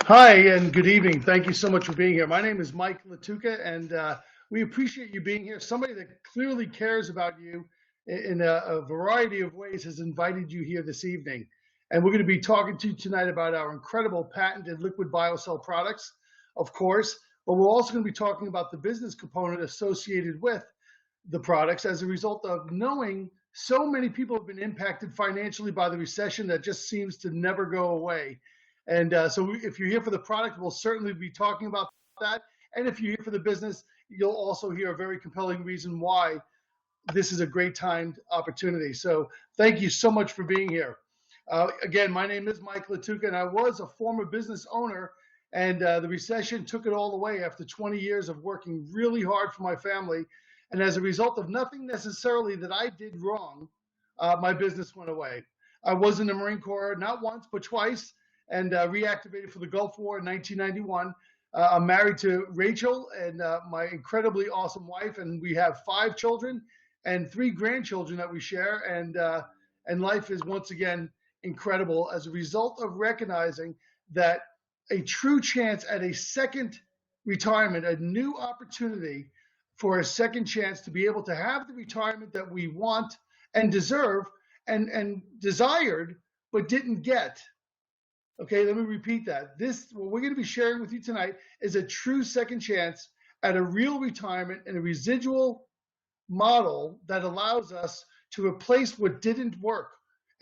Hi, and good evening. Thank you so much for being here. My name is Mike Lattuca, and we appreciate you being here. Somebody that clearly cares about you in a variety of ways has invited you here this evening. And we're going to be talking to you tonight about our incredible patented liquid biocell products, of course, but we're also going to be talking about the business component associated with the products as a result of knowing so many people have been impacted financially by the recession that just seems to never go away. And so if you're here for the product, we'll certainly be talking about that. And if you're here for the business, you'll also hear a very compelling reason why this is a great timed opportunity. So thank you so much for being here. Again, my name is Mike Lattuca, and I was a former business owner, and the recession took it all away after 20 years of working really hard for my family. And as a result of nothing necessarily that I did wrong, my business went away. I was in the Marine Corps not once, but twice, and reactivated for the Gulf War in 1991. I'm married to Rachel and my incredibly awesome wife, and we have 5 children and 3 grandchildren that we share. And life is once again incredible as a result of recognizing that a true chance at a second retirement, a new opportunity for a second chance to be able to have the retirement that we want and deserve and desired, but didn't get. Okay, let me repeat that. What we're going to be sharing with you tonight is a true second chance at a real retirement and a residual model that allows us to replace what didn't work.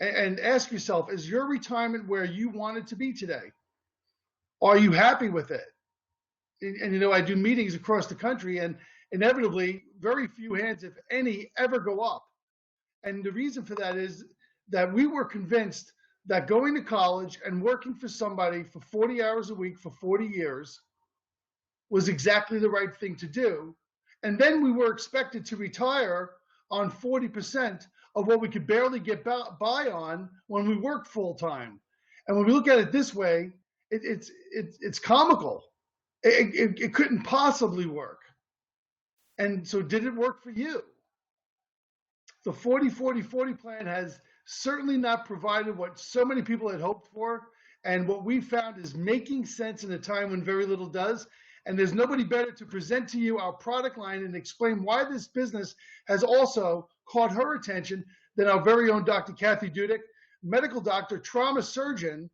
And ask yourself, is your retirement where you want it to be today? Are you happy with it? And you know, I do meetings across the country, and inevitably, very few hands, if any, ever go up. And the reason for that is that we were convinced that going to college and working for somebody for 40 hours a week for 40 years was exactly the right thing to do. And then we were expected to retire on 40% of what we could barely get by on when we worked full time. And when we look at it this way, it's comical. It couldn't possibly work. And so did it work for you? The 40-40-40 plan has certainly not provided what so many people had hoped for. And what we found is making sense in a time when very little does. And there's nobody better to present to you our product line and explain why this business has also caught her attention than our very own Dr. Cathy Dudick, medical doctor, trauma surgeon,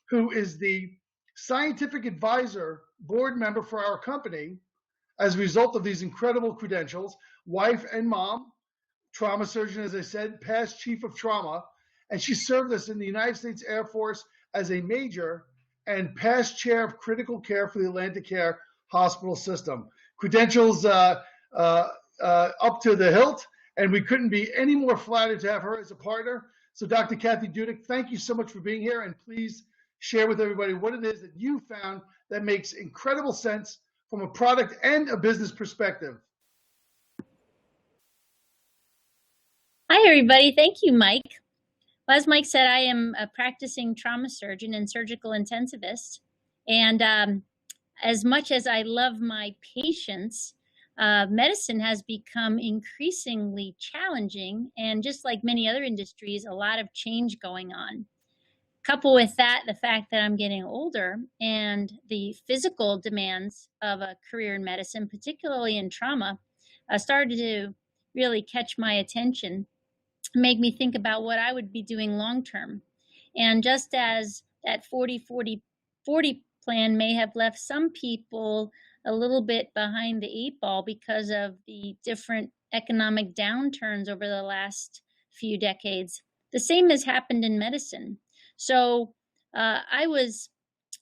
who is the scientific advisor board member for our company as a result of these incredible credentials, wife and mom, trauma surgeon, as I said, past chief of trauma, and she served us in the United States Air Force as a major and past chair of critical care for the Atlantic Care Hospital System. Credentials up to the hilt, and we couldn't be any more flattered to have her as a partner. So Dr. Cathy Dudick, thank you so much for being here, and please share with everybody what it is that you found that makes incredible sense from a product and a business perspective. Hi, everybody. Thank you, Mike. Well, as Mike said, I am a practicing trauma surgeon and surgical intensivist. And as much as I love my patients, medicine has become increasingly challenging. And just like many other industries, a lot of change going on. Couple with that, the fact that I'm getting older and the physical demands of a career in medicine, particularly in trauma, started to really catch my attention, make me think about what I would be doing long term. And just as that 40-40-40 plan may have left some people a little bit behind the 8 ball because of the different economic downturns over the last few decades, the same has happened in medicine. So I was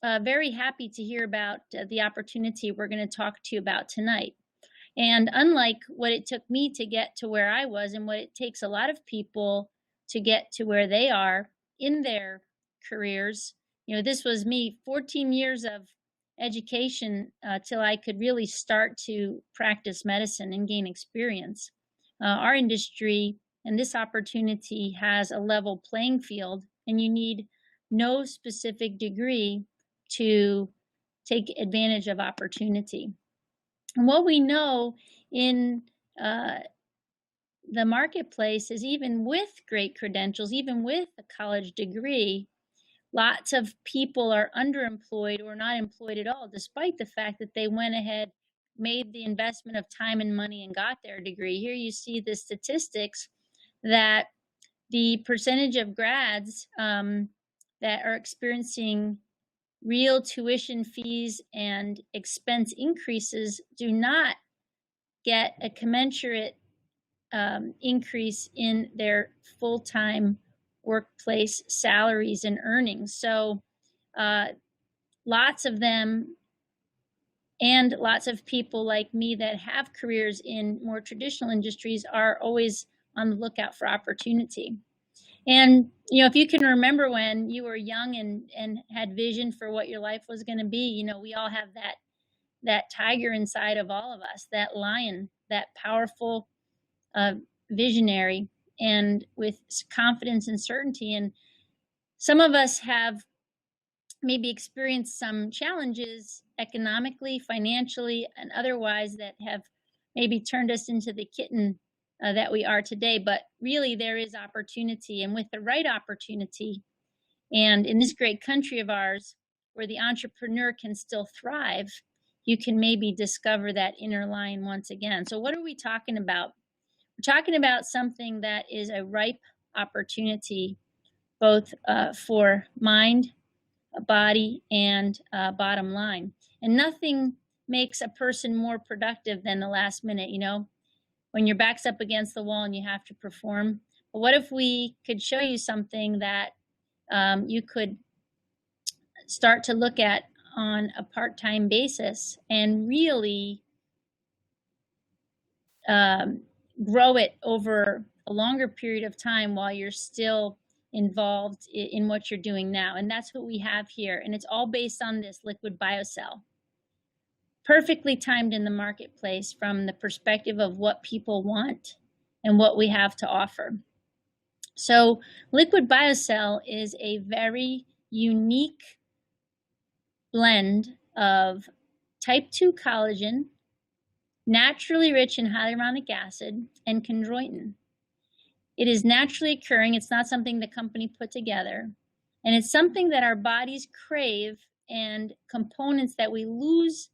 very happy to hear about the opportunity we're going to talk to you about tonight. And unlike what it took me to get to where I was and what it takes a lot of people to get to where they are in their careers, you know, this was me, 14 years of education till I could really start to practice medicine and gain experience. Our industry and this opportunity has a level playing field, and you need no specific degree to take advantage of opportunity. And what we know in the marketplace is even with great credentials, even with a college degree, Lots of people are underemployed or not employed at all, despite the fact that they went ahead, made the investment of time and money, and got their degree. Here you see the statistics that the percentage of grads that are experiencing real tuition fees and expense increases do not get a commensurate increase in their full-time workplace salaries and earnings. So lots of them, and lots of people like me that have careers in more traditional industries, are always on the lookout for opportunity. And, you know, if you can remember when you were young and had vision for what your life was going to be, you know, we all have that tiger inside of all of us, that lion, that powerful visionary, and with confidence and certainty. And some of us have maybe experienced some challenges economically, financially, and otherwise that have maybe turned us into the kitten that we are today. But really, there is opportunity, and with the right opportunity, and in this great country of ours, where the entrepreneur can still thrive, you can maybe discover that inner lion once again. So what are we talking about? We're talking about something that is a ripe opportunity, both for mind, body, and bottom line. And nothing makes a person more productive than the last minute, you know, when your back's up against the wall and you have to perform. But what if we could show you something that you could start to look at on a part-time basis and really grow it over a longer period of time while you're still involved in what you're doing now? And that's what we have here. And it's all based on this liquid biocell. Perfectly timed in the marketplace from the perspective of what people want and what we have to offer. So liquid biocell is a very unique blend of type 2 collagen, naturally rich in hyaluronic acid, and chondroitin. It is naturally occurring. It's not something the company put together. And it's something that our bodies crave, and components that we lose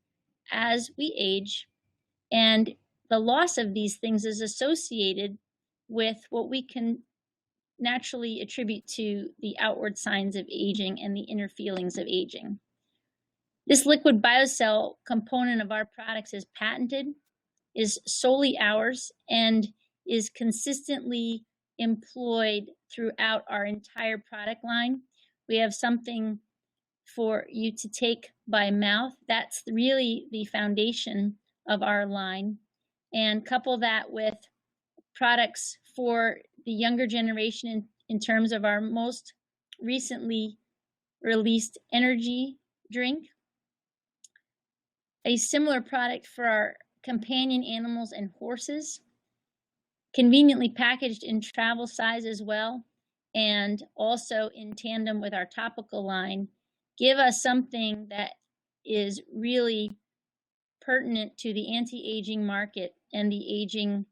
as we age. And the loss of these things is associated with what we can naturally attribute to the outward signs of aging and the inner feelings of aging. This liquid biocell component of our products is patented, is solely ours, and is consistently employed throughout our entire product line. We have something for you to take by mouth. That's really the foundation of our line. And couple that with products for the younger generation in terms of our most recently released energy drink, a similar product for our companion animals and horses, conveniently packaged in travel size as well, and also in tandem with our topical line, give us something that is really pertinent to the anti-aging market and the aging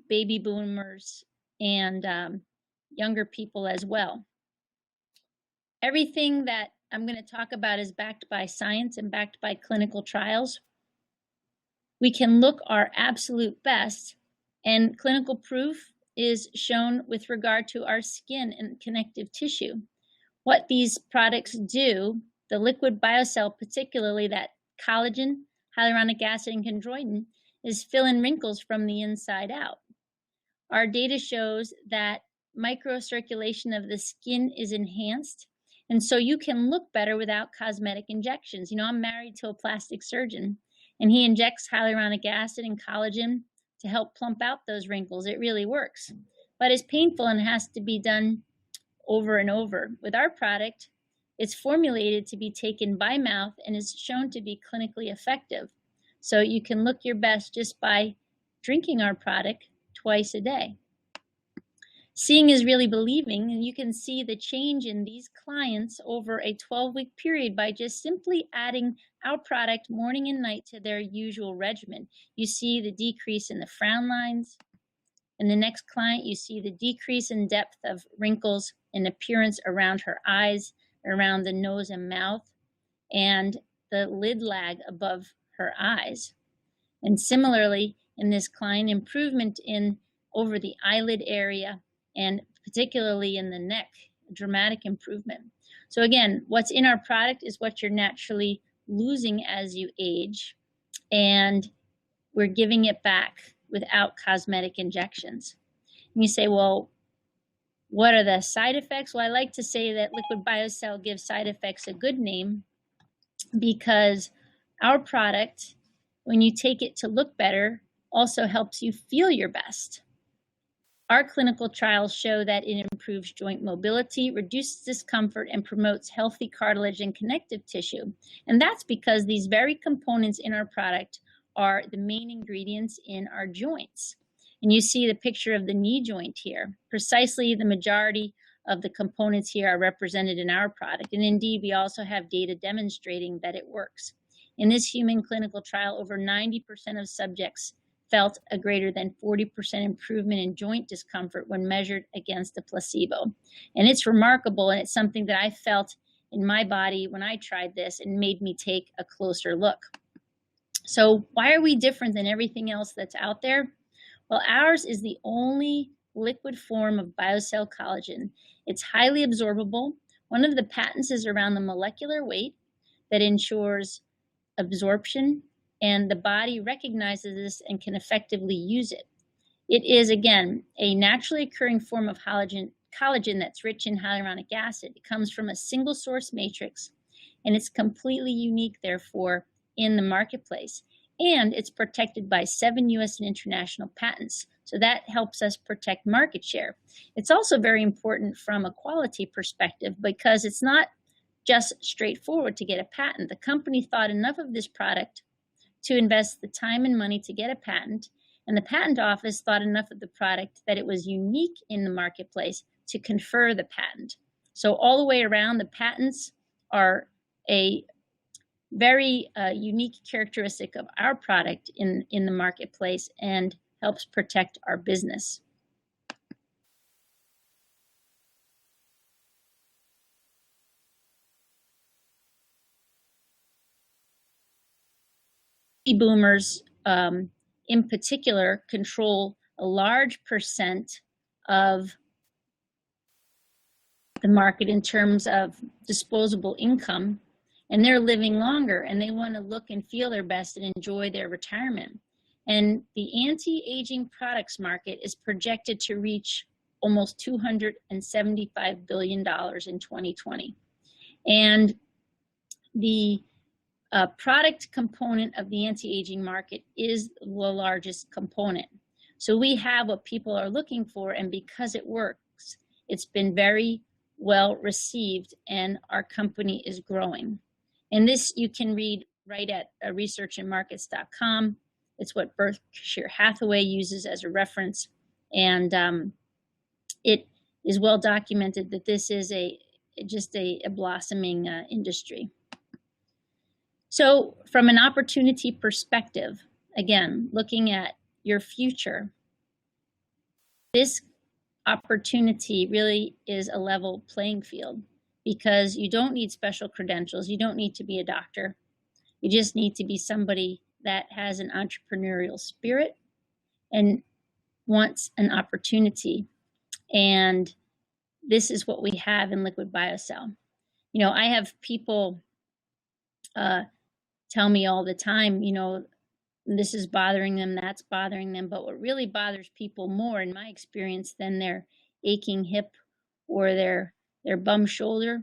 baby boomers and younger people as well. Everything that I'm going to talk about is backed by science and backed by clinical trials. We can look our absolute best, and clinical proof is shown with regard to our skin and connective tissue. What these products do, the liquid biocell, particularly that collagen, hyaluronic acid, and chondroitin, is fill in wrinkles from the inside out. Our data shows that microcirculation of the skin is enhanced, and so you can look better without cosmetic injections. You know, I'm married to a plastic surgeon, and he injects hyaluronic acid and collagen to help plump out those wrinkles. It really works, but it's painful and has to be done over and over. With our product, it's formulated to be taken by mouth and is shown to be clinically effective. So you can look your best just by drinking our product twice a day. Seeing is really believing, and you can see the change in these clients over a 12-week period by just simply adding our product morning and night to their usual regimen. You see the decrease in the frown lines. In the next client, you see the decrease in depth of wrinkles and appearance around her eyes, around the nose and mouth, and the lid lag above her eyes. And similarly, in this client, improvement in over the eyelid area and particularly in the neck, dramatic improvement. So again, what's in our product is what you're naturally losing as you age, and we're giving it back without cosmetic injections. And you say, well, what are the side effects? Well, I like to say that Liquid BioCell gives side effects a good name, because our product, when you take it to look better, also helps you feel your best. Our clinical trials show that it improves joint mobility, reduces discomfort, and promotes healthy cartilage and connective tissue. And that's because these very components in our product are the main ingredients in our joints. And you see the picture of the knee joint here. Precisely the majority of the components here are represented in our product. And indeed, we also have data demonstrating that it works. In this human clinical trial, over 90% of subjects felt a greater than 40% improvement in joint discomfort when measured against a placebo. And it's remarkable, and it's something that I felt in my body when I tried this and made me take a closer look. So why are we different than everything else that's out there? Well, ours is the only liquid form of BioCell collagen. It's highly absorbable. One of the patents is around the molecular weight that ensures absorption, and the body recognizes this and can effectively use it. It is, again, a naturally occurring form of collagen that's rich in hyaluronic acid. It comes from a single source matrix, and it's completely unique, therefore, in the marketplace. And it's protected by 7 US and international patents. So that helps us protect market share. It's also very important from a quality perspective, because it's not just straightforward to get a patent. The company thought enough of this product to invest the time and money to get a patent, and the patent office thought enough of the product that it was unique in the marketplace to confer the patent. So all the way around, the patents are a very unique characteristic of our product in the marketplace and helps protect our business. Boomers in particular control a large percent of the market in terms of disposable income, and they're living longer, and they want to look and feel their best and enjoy their retirement. And the anti-aging products market is projected to reach almost $275 billion in 2020. And the product component of the anti-aging market is the largest component. So we have what people are looking for, and because it works, it's been very well received, and our company is growing. And this you can read right at researchandmarkets.com. It's what Berkshire Hathaway uses as a reference, and it is well documented that this is just a blossoming industry. So from an opportunity perspective, again, looking at your future, this opportunity really is a level playing field, because you don't need special credentials. You don't need to be a doctor. You just need to be somebody that has an entrepreneurial spirit and wants an opportunity. And this is what we have in Liquid BioCell. You know, I have people tell me all the time, you know, this is bothering them, that's bothering them. But what really bothers people more, in my experience, than their aching hip or their bum shoulder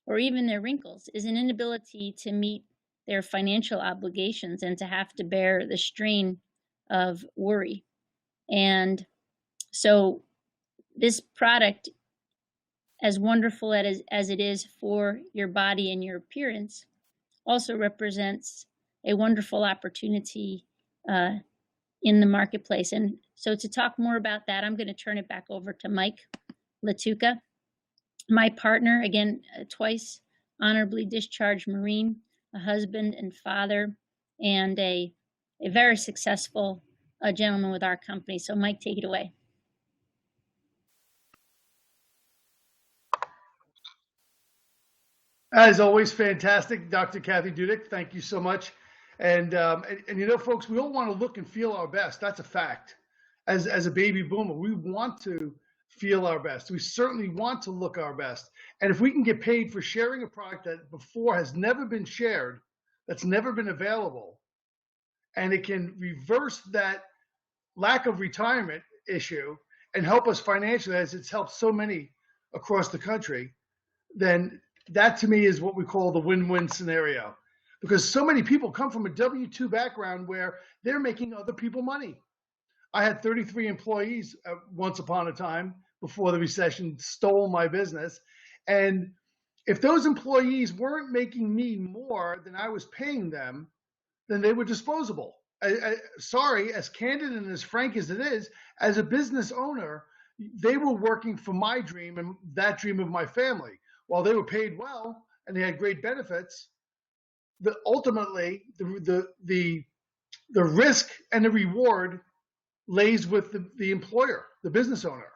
or even their wrinkles is an inability to meet their financial obligations and to have to bear the strain of worry. And so this product, as wonderful as it is for your body and your appearance, also represents a wonderful opportunity in the marketplace. And so to talk more about that, I'm going to turn it back over to Mike Lattuca, my partner, again, twice honorably discharged Marine, a husband and father, and a very successful gentleman with our company. So Mike, take it away. As always, fantastic, Dr. Cathy Dudick. Thank you so much. And you know, folks, we all want to look and feel our best. That's a fact. As a baby boomer, we want to feel our best. We certainly want to look our best. And if we can get paid for sharing a product that before has never been shared, that's never been available, and it can reverse that lack of retirement issue and help us financially, as it's helped so many across the country, then that to me is what we call the win-win scenario. Because so many people come from a W-2 background where they're making other people money. I had 33 employees once upon a time before the recession stole my business. And if those employees weren't making me more than I was paying them, then they were disposable. Sorry, as candid and as frank as it is, as a business owner, they were working for my dream and that dream of my family. While they were paid well and they had great benefits, ultimately the risk and the reward lays with the employer, the business owner.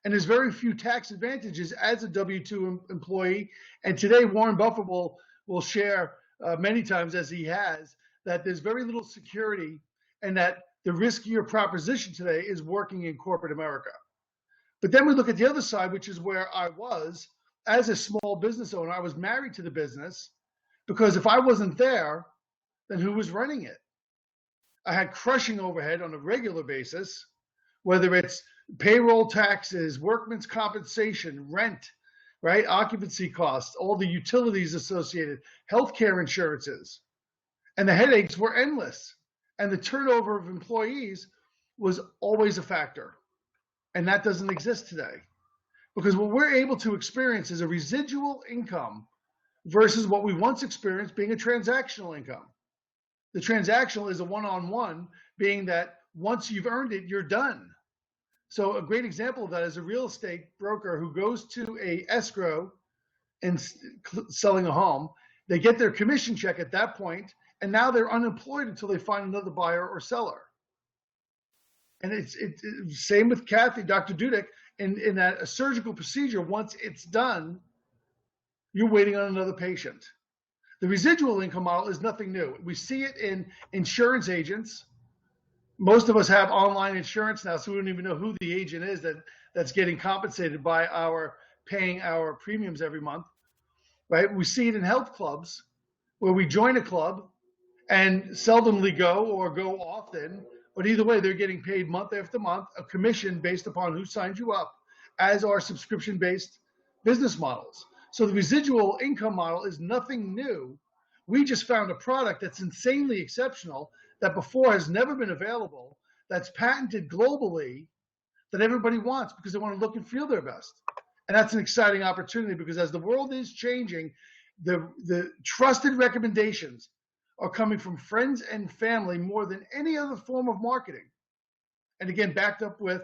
And there's very few tax advantages as a W-2 employee. And today, Warren Buffett will share many times, as he has, that there's very little security and that the riskier proposition today is working in corporate America. But then we look at the other side, which is where I was as a small business owner. I was married to the business because if I wasn't there, then who was running it? I had crushing overhead on a regular basis, whether it's payroll taxes, workman's compensation, rent, right? Occupancy costs, all the utilities associated, healthcare insurances. And the headaches were endless. And the turnover of employees was always a factor. And that doesn't exist today. Because what we're able to experience is a residual income versus what we once experienced being a transactional income. The transactional is a one-on-one, being that once you've earned it, you're done. So a great example of that is a real estate broker who goes to a escrow and selling a home. They get their commission check at that point, and now they're unemployed until they find another buyer or seller. And it's same with Cathy, Dr. Dudick, in that a surgical procedure, once it's done, you're waiting on another patient. The residual income model is nothing new. We see it in insurance agents. Most of us have online insurance now, so we don't even know who the agent is that's getting compensated by our paying our premiums every month, right? We see it in health clubs where we join a club and seldomly go or go often, but either way, they're getting paid month after month, a commission based upon who signed you up, as are subscription-based business models. So the residual income model is nothing new. We just found a product that's insanely exceptional, that before has never been available, that's patented globally, that everybody wants because they want to look and feel their best. And that's an exciting opportunity, because as the world is changing, the trusted recommendations are coming from friends and family more than any other form of marketing. And again, backed up with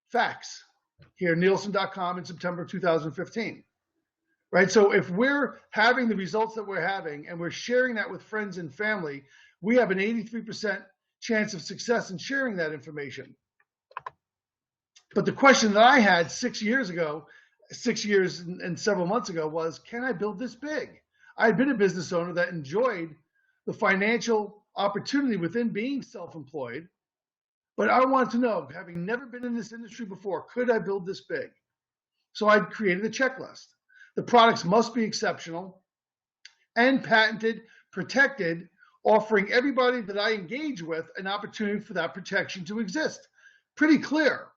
facts here, Nielsen.com in September 2015. Right? So if we're having the results that we're having and we're sharing that with friends and family, we have an 83% chance of success in sharing that information. But the question that I had 6 years and several months ago was, can I build this big? I had been a business owner that enjoyed the financial opportunity within being self-employed, but I wanted to know, having never been in this industry before, could I build this big? So I created a checklist. The products must be exceptional and patented, protected, offering everybody that I engage with an opportunity for that protection to exist. Pretty clear,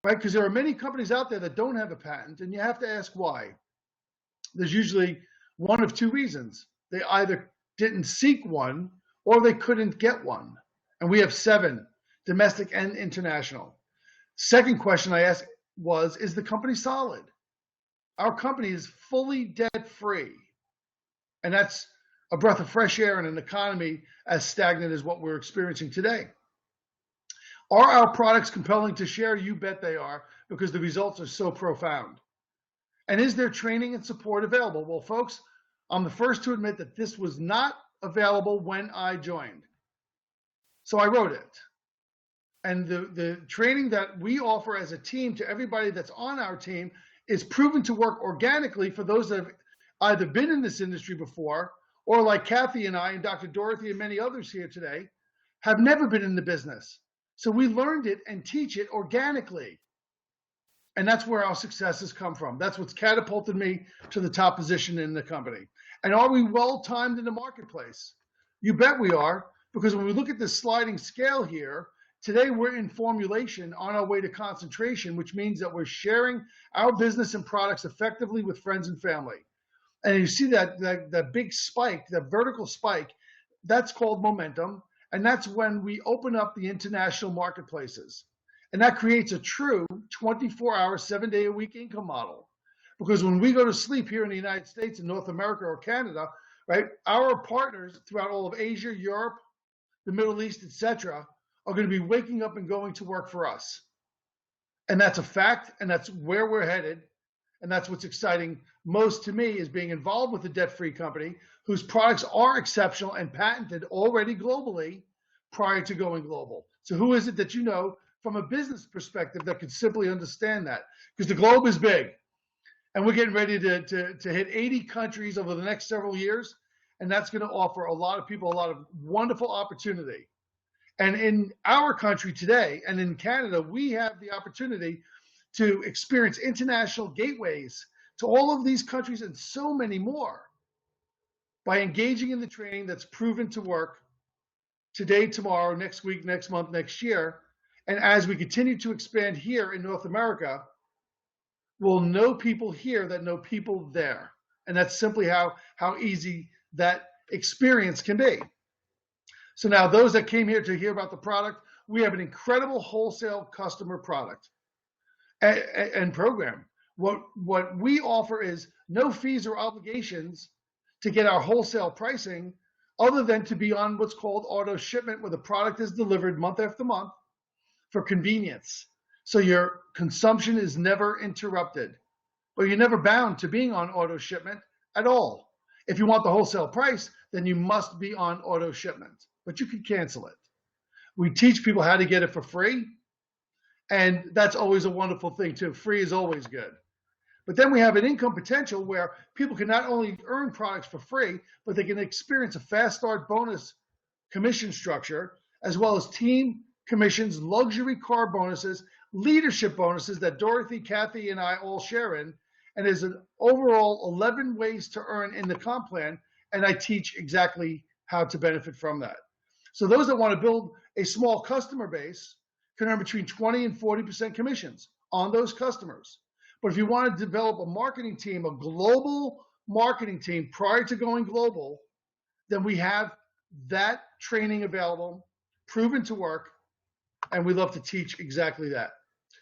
right? Because there are many companies out there that don't have a patent, and you have to ask why. There's usually one of two reasons. They either didn't seek one or they couldn't get one. And we have 7, domestic and international. Second question I asked was, is the company solid? Our company is fully debt-free, and that's a breath of fresh air in an economy as stagnant as what we're experiencing today. Are our products compelling to share? You bet they are, because the results are so profound. And is there training and support available? Well, folks, I'm the first to admit that this was not available when I joined. So I wrote it. And the training that we offer as a team to everybody that's on our team is proven to work organically for those that have either been in this industry before, or like Cathy and I and Dr. Dorothy and many others here today, have never been in the business. So we learned it and teach it organically. And that's where our successes come from. That's what's catapulted me to the top position in the company. And are we well timed in the marketplace? You bet we are, because when we look at this sliding scale here, today we're in formulation on our way to concentration, which means that we're sharing our business and products effectively with friends and family. And you see that big spike, that vertical spike, that's called momentum. And that's when we open up the international marketplaces. And that creates a true 24-hour, 7-day-a-week income model. Because when we go to sleep here in the United States, in North America or Canada, right, our partners throughout all of Asia, Europe, the Middle East, etc., are going to be waking up and going to work for us. And that's a fact, and that's where we're headed. And that's what's exciting most to me, is being involved with a debt-free company whose products are exceptional and patented already globally prior to going global. So who is it that you know from a business perspective that could simply understand that? Because the globe is big, and we're getting ready to hit 80 countries over the next several years, and that's going to offer a lot of people a lot of wonderful opportunity. And in our country today, and in Canada, we have the opportunity to experience international gateways to all of these countries and so many more by engaging in the training that's proven to work today, tomorrow, next week, next month, next year. And as we continue to expand here in North America, we'll know people here that know people there. And that's simply how easy that experience can be. So now those that came here to hear about the product, we have an incredible wholesale customer product and program. What we offer is no fees or obligations to get our wholesale pricing, other than to be on what's called auto shipment, where the product is delivered month after month for convenience. So your consumption is never interrupted, or you're never bound to being on auto shipment at all. If you want the wholesale price, then you must be on auto shipment, but you can cancel it. We teach people how to get it for free, and that's always a wonderful thing too. Free is always good. But then we have an income potential where people can not only earn products for free, but they can experience a fast start bonus commission structure, as well as team commissions, luxury car bonuses, leadership bonuses that Dorothy, Cathy, and I all share in. And there's an overall 11 ways to earn in the comp plan, and I teach exactly how to benefit from that. So those that want to build a small customer base can earn between 20 and 40% commissions on those customers. But if you want to develop a marketing team, a global marketing team prior to going global, then we have that training available, proven to work, and we love to teach exactly that.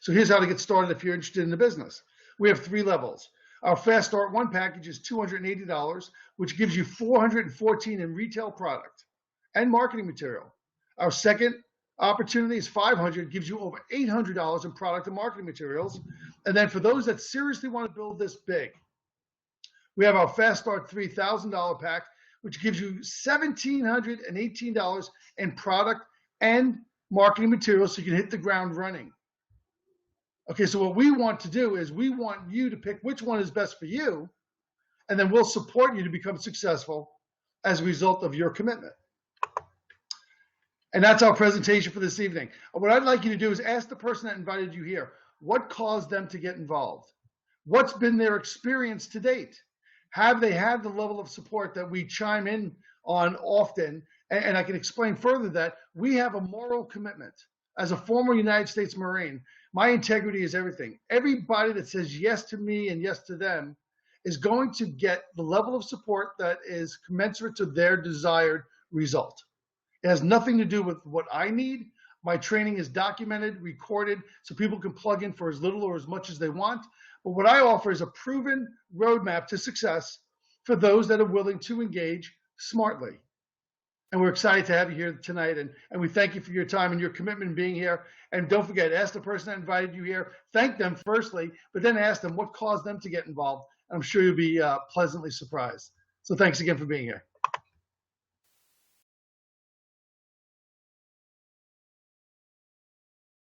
So here's how to get started if you're interested in the business. We have 3 levels. Our Fast Start 1 package is $280, which gives you $414 in retail product and marketing material. Our second opportunity is $500, gives you over $800 in product and marketing materials. And then for those that seriously want to build this big, we have our Fast Start $3,000 pack, which gives you $1,718 in product and marketing materials so you can hit the ground running. Okay, so what we want to do is we want you to pick which one is best for you, and then we'll support you to become successful as a result of your commitment. And that's our presentation for this evening. What I'd like you to do is ask the person that invited you here, what caused them to get involved? What's been their experience to date? Have they had the level of support that we chime in on often? And I can explain further that we have a moral commitment. As a former United States Marine, my integrity is everything. Everybody that says yes to me and yes to them is going to get the level of support that is commensurate to their desired result. It has nothing to do with what I need. My training is documented, recorded, so people can plug in for as little or as much as they want. But what I offer is a proven roadmap to success for those that are willing to engage smartly. And we're excited to have you here tonight. And we thank you for your time and your commitment in being here. And don't forget, ask the person that invited you here. Thank them firstly, but then ask them what caused them to get involved. I'm sure you'll be pleasantly surprised. So thanks again for being here.